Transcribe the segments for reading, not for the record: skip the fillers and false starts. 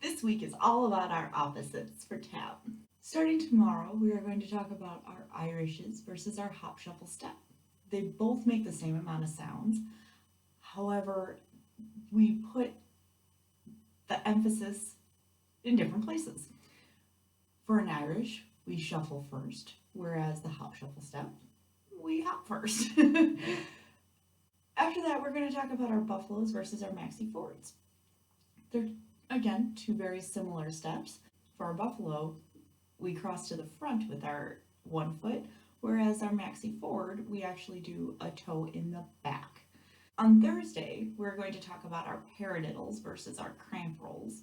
This week is all about our opposites for tap. Starting tomorrow, we are going to talk about our Irishes versus our hop shuffle step. They both make the same amount of sounds. However, we put the emphasis in different places. For an Irish, we shuffle first, whereas the hop shuffle step, we hop first. After that, we're going to talk about our buffaloes versus our maxi forwards. They're, again, two very similar steps. For our buffalo, we cross to the front with our one foot, whereas our maxi forward, we actually do a toe in the back. On Thursday, we're going to talk about our paradiddles versus our cramp rolls.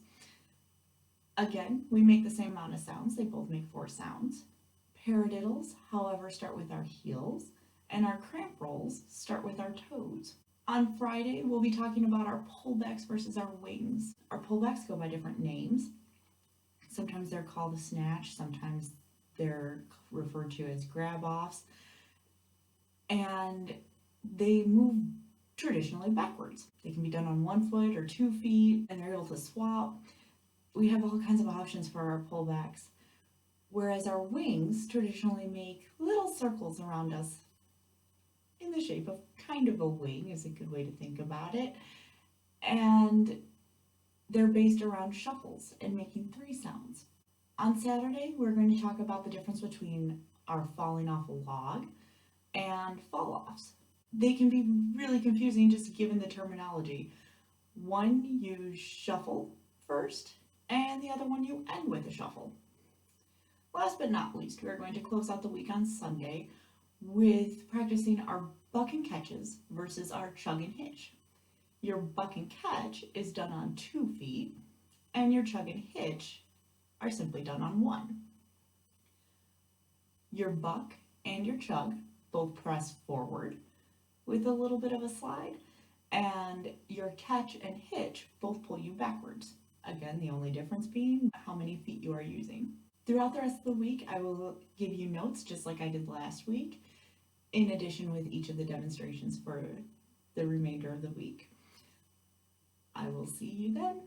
Again, we make the same amount of sounds. They both make 4 sounds. Paradiddles, however, start with our heels, and our cramp rolls start with our toes. On Friday, we'll be talking about our pullbacks versus our wings. Our pullbacks go by different names. Sometimes they're called a snatch, sometimes they're referred to as grab-offs, and they move traditionally backwards. They can be done on 1 foot or 2 feet, and they're able to swap. We have all kinds of options for our pullbacks, whereas our wings traditionally make little circles around us in the shape of kind of a wing is a good way to think about it. And they're based around shuffles and making 3 sounds. On Saturday, we're going to talk about the difference between our falling off a log and fall-offs. They can be really confusing just given the terminology. One you shuffle first, and the other one you end with a shuffle. Last but not least, we're going to close out the week on Sunday with practicing our buck and catches versus our chug and hitch. Your buck and catch is done on 2 feet, and your chug and hitch are simply done on 1. Your buck and your chug both press forward with a little bit of a slide, and your catch and hitch both pull you backwards. Again, the only difference being how many feet you are using. Throughout the rest of the week, I will give you notes just like I did last week, in addition with each of the demonstrations for the remainder of the week. I will see you then.